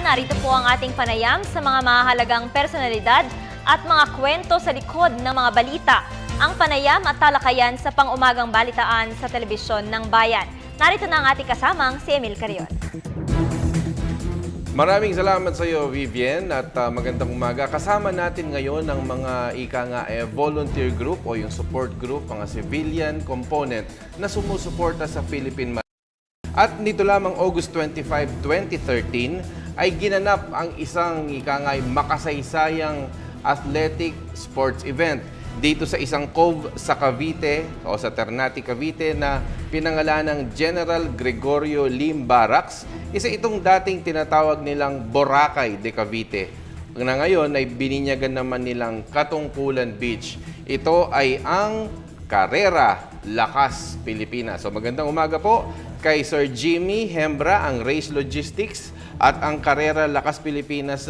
Narito po ang ating panayam sa mga mahahalagang personalidad at mga kwento sa likod ng mga balita. Ang panayam at talakayan sa pang-umagang balitaan sa telebisyon ng bayan. Narito na ang ating kasamang si Emil Carion. Maraming salamat sa iyo, Vivian, at magandang umaga. Kasama natin ngayon ang mga volunteer group o yung support group, mga civilian component na sumusuporta sa Philippine Marines. At nito lamang August 25, 2013 ay ginanap ang isang makasaysayang athletic sports event dito sa isang cove sa Cavite o sa Ternate, Cavite na pinangalan ng General Gregorio Lim Barracks. Isa itong dating tinatawag nilang Boracay de Cavite na ngayon ay bininyagan naman nilang Katungkulan Beach. Ito ay ang Carrera Lakas Pilipinas. So magandang umaga po kay Sir Jimmy Hembra, ang Race Logistics, at ang Carrera Lakas Pilipinas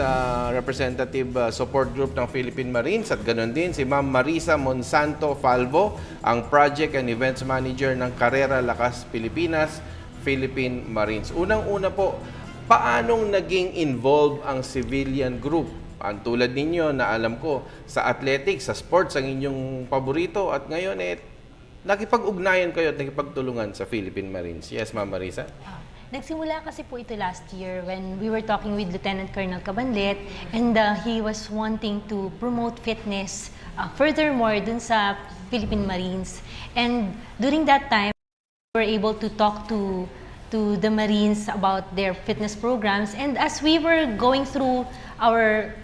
Representative Support Group ng Philippine Marines, at ganoon din si Ma'am Marisa Monsanto Falvo, ang Project and Events Manager ng Carrera Lakas Pilipinas, Philippine Marines. Unang-una po, paanong naging involved ang civilian group? Ang tulad ninyo na alam ko, sa athletics, sa sports, ang inyong paborito, at ngayon nakipag-ugnayan kayo at nakipagtulungan sa Philippine Marines. Yes, Ma'am Marisa? Nagsimula kasi po ito last year when we were talking with Lieutenant Colonel Cabanlet, and he was wanting to promote fitness furthermore dun sa Philippine Marines. And during that time, we were able to talk to the Marines about their fitness programs. And as we were going through our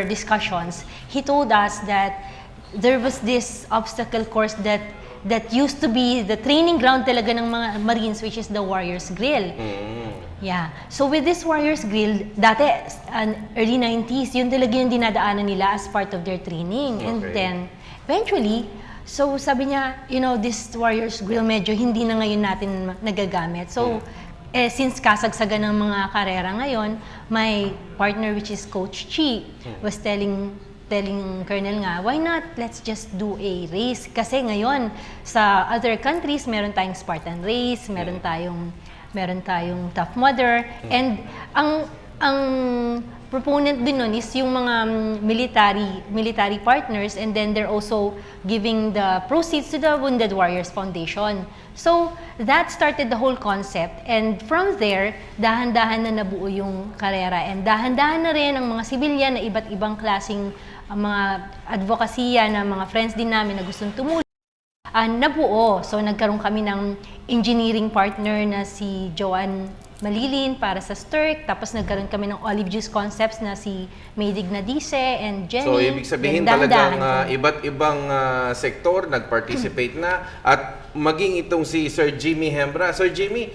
discussions, he told us that there was this obstacle course that used to be the training ground talaga ng mga Marines, which is the Warriors Grill. Yeah. So with this Warriors Grill, dati, early 90s, yun talaga yung dinadaanan nila as part of their training. Okay. And then, eventually, so sabi niya, this Warriors Grill medyo hindi na ngayon natin nagagamit. So, since kasagsagan ng mga karera ngayon, my partner, which is Coach Chi, was telling Colonel nga, why not let's just do a race? Kasi ngayon, sa other countries, meron tayong Spartan race, meron tayong Tough Mudder, and ang proponent din nun is yung mga military partners, and then they're also giving the proceeds to the Wounded Warriors Foundation. So, that started the whole concept, and from there, dahan-dahan na nabuo yung karera, and dahan-dahan na rin ang mga civilian na iba't ibang klaseng mga advokasya na mga friends din namin na gustong tumulong, nabuo. So, nagkaroon kami ng engineering partner na si Joanne Malilin para sa STIRC. Tapos, nagkaroon kami ng Olive Juice Concepts na si Maydig Nadice and Jenny. So, ibig sabihin talagang iba't ibang sektor nag-participate na. At maging itong si Sir Jimmy Hembra. Sir Jimmy,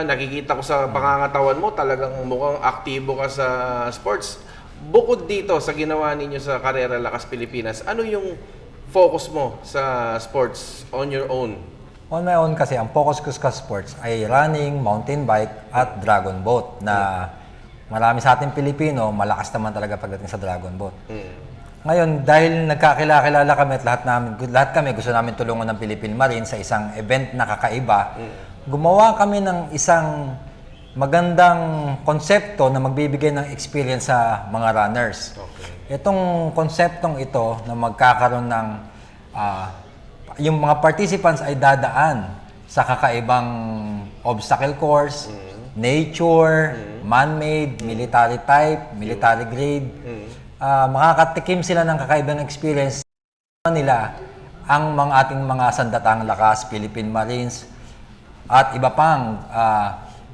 nakikita ko sa pangangatawan mo, talagang mukhang aktibo ka sa sports. Bukod dito sa ginawa ninyo sa Carrera Lakas Pilipinas, ano yung focus mo sa sports on your own? On my own kasi, ang focus ko sa sports ay running, mountain bike, at dragon boat na marami sa ating Pilipino, malakas naman talaga pagdating sa dragon boat. Ngayon, dahil nagkakilala kami at lahat kami gusto namin tulungan ng Philippine Marines sa isang event na kakaiba, gumawa kami ng isang magandang konsepto na magbibigay ng experience sa mga runners. Okay. Itong konseptong ito na magkakaroon ng yung mga participants ay dadaan sa kakaibang obstacle course, nature, man-made, military type, military grade. Makakatikim sila ng kakaibang experience nila ang ating mga sandatang lakas, Philippine Marines, at iba pang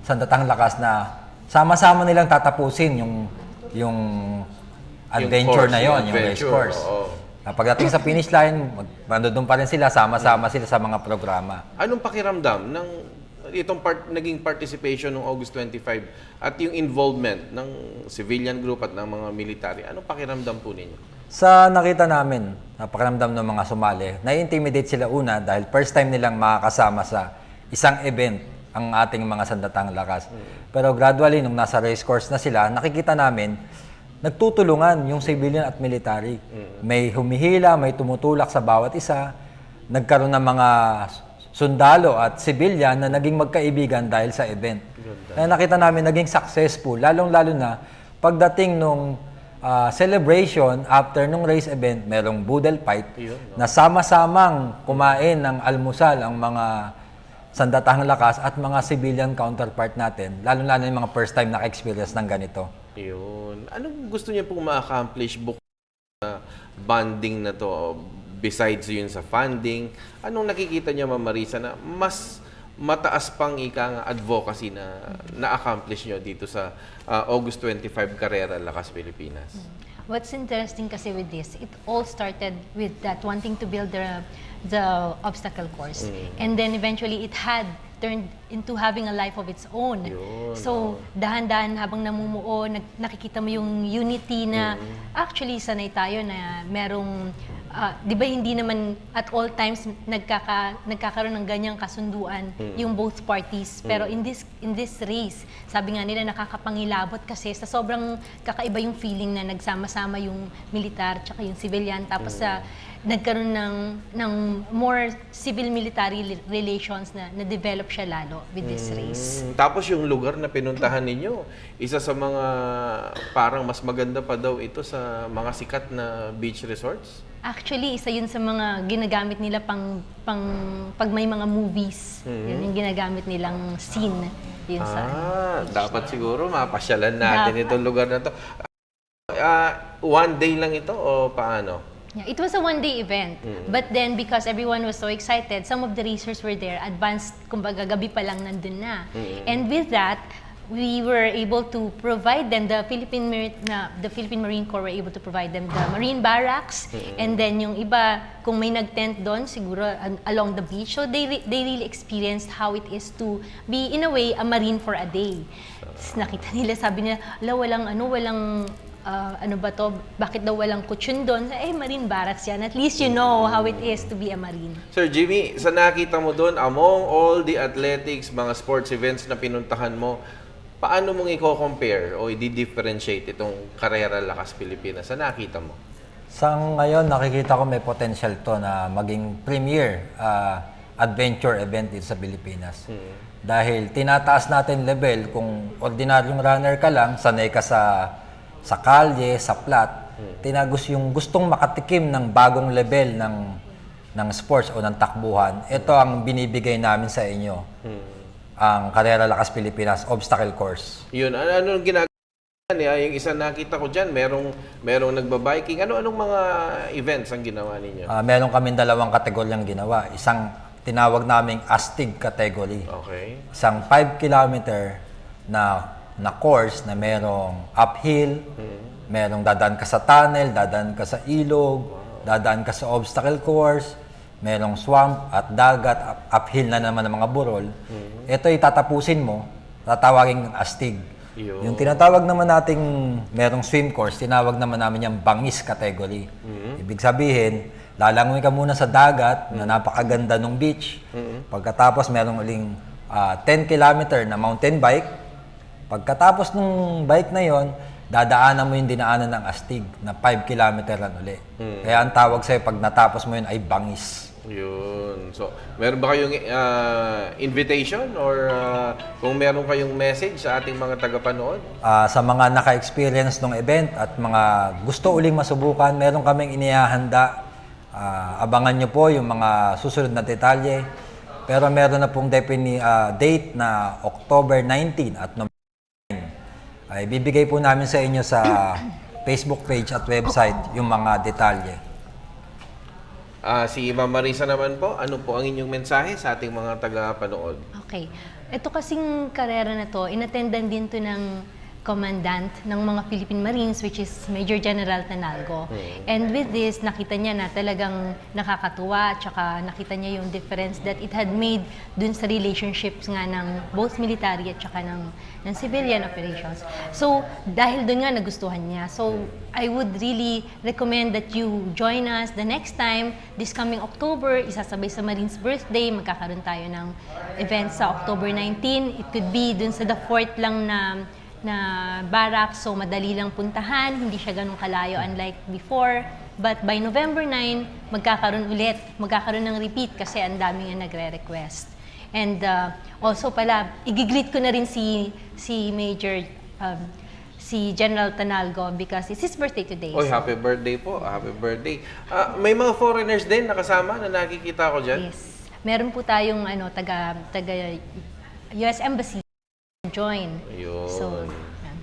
sandatang lakas na sama-sama nilang tatapusin yung adventure na yon, yung race course. Pagdating sa finish line, doon pa rin sila, sama-sama sila sa mga programa. Anong pakiramdam ng naging participation ng August 25 at yung involvement ng civilian group at ng mga military? Anong pakiramdam po ninyo? Sa nakita namin, pakiramdam ng mga sumali, na-intimidate sila una dahil first time nilang makakasama sa isang event ang ating mga sandatang lakas. Pero gradually, nung nasa race course na sila, nakikita namin, nagtutulungan yung civilian at military. May humihila, may tumutulak sa bawat isa. Nagkaroon ng mga sundalo at civilian na naging magkaibigan dahil sa event. Kaya nakita namin naging successful, lalong-lalo na pagdating nung celebration after nung race event, merong boodle fight na sama-samang kumain ng almusal ang mga sandatahang lakas at mga civilian counterpart natin, lalo-lalo yung mga first time naka-experience ng ganito. Yun. Anong gusto niya pong ma-accomplish bukod sa bonding na to? Besides yun sa funding, anong nakikita niya, Ma'am Marisa, na mas mataas pang advocacy na na-accomplish nyo dito sa August 25 Karera Lakas Pilipinas? What's interesting kasi with this, it all started with that wanting to build the obstacle course. And then eventually it had turned into having a life of its own. So, dahan-dahan habang namumuo, nakikita mo yung unity na actually sanay tayo na merong, di ba hindi naman at all times nagkakaroon ng ganyang kasunduan yung both parties. Pero in this race, sabi nga nila nakakapangilabot kasi sa sobrang kakaiba yung feeling na nagsama-sama yung militar tsaka yung civilian. Tapos nagkaroon ng more civil-military relations na develop siya lalo with this race. Tapos yung lugar na pinuntahan ninyo, isa sa mga parang mas maganda pa daw ito sa mga sikat na beach resorts? Actually, isa yun sa mga ginagamit nila pag may mga movies. Yun yung ginagamit nilang scene. Yun Dapat siguro mapasyalan natin itong lugar na to. One day lang ito o paano? Yeah, it was a one-day event. But then, because everyone was so excited, some of the racers were there, advanced, kumbaga, gabi pa lang nandun na. And with that, we were able to provide them, the Philippine Marine Corps were able to provide them the marine barracks, and then yung iba, kung may nag-tent doon, siguro along the beach, so they really experienced how it is to be, in a way, a marine for a day. Nakita nila, sabi nila, walang ano ba to? Bakit daw walang kutsyon doon? Marine barracks yan. At least you know how it is to be a marine. Sir Jimmy, sa nakita mo doon, among all the athletics, mga sports events na pinuntahan mo, paano mong i-compare o i-differentiate itong Karera Lakas Pilipinas? Sa nakita mo? Sa ngayon, nakikita ko may potential to na maging premier adventure event dito sa Pilipinas. Dahil tinataas natin level, kung ordinaryong runner ka lang, sanay ka sa kalye, sa plat, yung gustong makatikim ng bagong level ng sports o ng takbuhan, ito ang binibigay namin sa inyo. Ang Karera Lakas Pilipinas Obstacle Course. Yun, anong ginagawa niya? Yung isa nakita ko dyan, merong nagbabiking. Anong mga events ang ginawa ninyo? Meron kaming dalawang kategoryang ginawa. Isang tinawag naming Astig category. Okay. Isang 5 kilometer na course na merong uphill, merong dadaan ka sa tunnel, dadaan ka sa ilog, dadaan ka sa obstacle course, merong swamp at dagat, uphill na naman ng mga burol. Ito itatapusin mo, tatawagin astig. Yung tinatawag naman nating merong swim course, tinawag naman namin yung bangis category. Ibig sabihin, lalangoy ka muna sa dagat na napakaganda ng beach. Pagkatapos merong uling 10 kilometer na mountain bike. Pagkatapos ng bike na yon, dadaanan mo yung dinaanan ng astig na 5 kilometer lang uli. Kaya ang tawag sa'yo pag natapos mo yun ay bangis. Yun. So, meron ba kayong invitation or kung meron kayong message sa ating mga tagapanood? Sa mga naka-experience ng event at mga gusto uling masubukan, meron kaming inihahanda. Abangan nyo po yung mga susunod na detalye. Pero meron na pong date na October 19 at November 9. Ay bibigay po namin sa inyo sa Facebook page at website yung mga detalye. Si Ma'am Marisa naman po, ano po ang inyong mensahe sa ating mga tagapanood? Okay. Ito kasing karera na to, inattendan din to ng commandant ng mga Philippine Marines, which is Major General Tanalgo. And with this, nakita niya na talagang nakakatuwa, tsaka nakita niya yung difference that it had made dun sa relationships nga ng both military at tsaka ng civilian operations. So, dahil dun nga nagustuhan niya. So, I would really recommend that you join us the next time, this coming October, isasabay sa Marines birthday, magkakaroon tayo ng event sa October 19. It could be dun sa the fort lang na barracks, so madali lang puntahan, hindi siya ganun kalayo unlike before. But by November 9, magkakaroon ng repeat kasi ang dami nga nagre-request. And also pala, igigreet ko na rin si General Tanalgo because it's his birthday today. Oy, so- happy birthday po. Happy birthday. May mga foreigners din nakasama na nakikita ko dyan? Yes. Meron po tayong taga US Embassy join. Ayun. So, yan.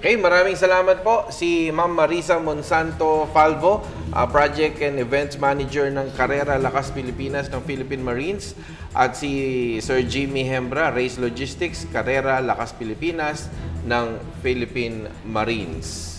Okay, maraming salamat po. Si Ma'am Marisa Monsanto Falvo, Project and Events Manager ng Carrera Lakas Pilipinas ng Philippine Marines. At si Sir Jimmy Hembra, Race Logistics, Carrera Lakas Pilipinas ng Philippine Marines.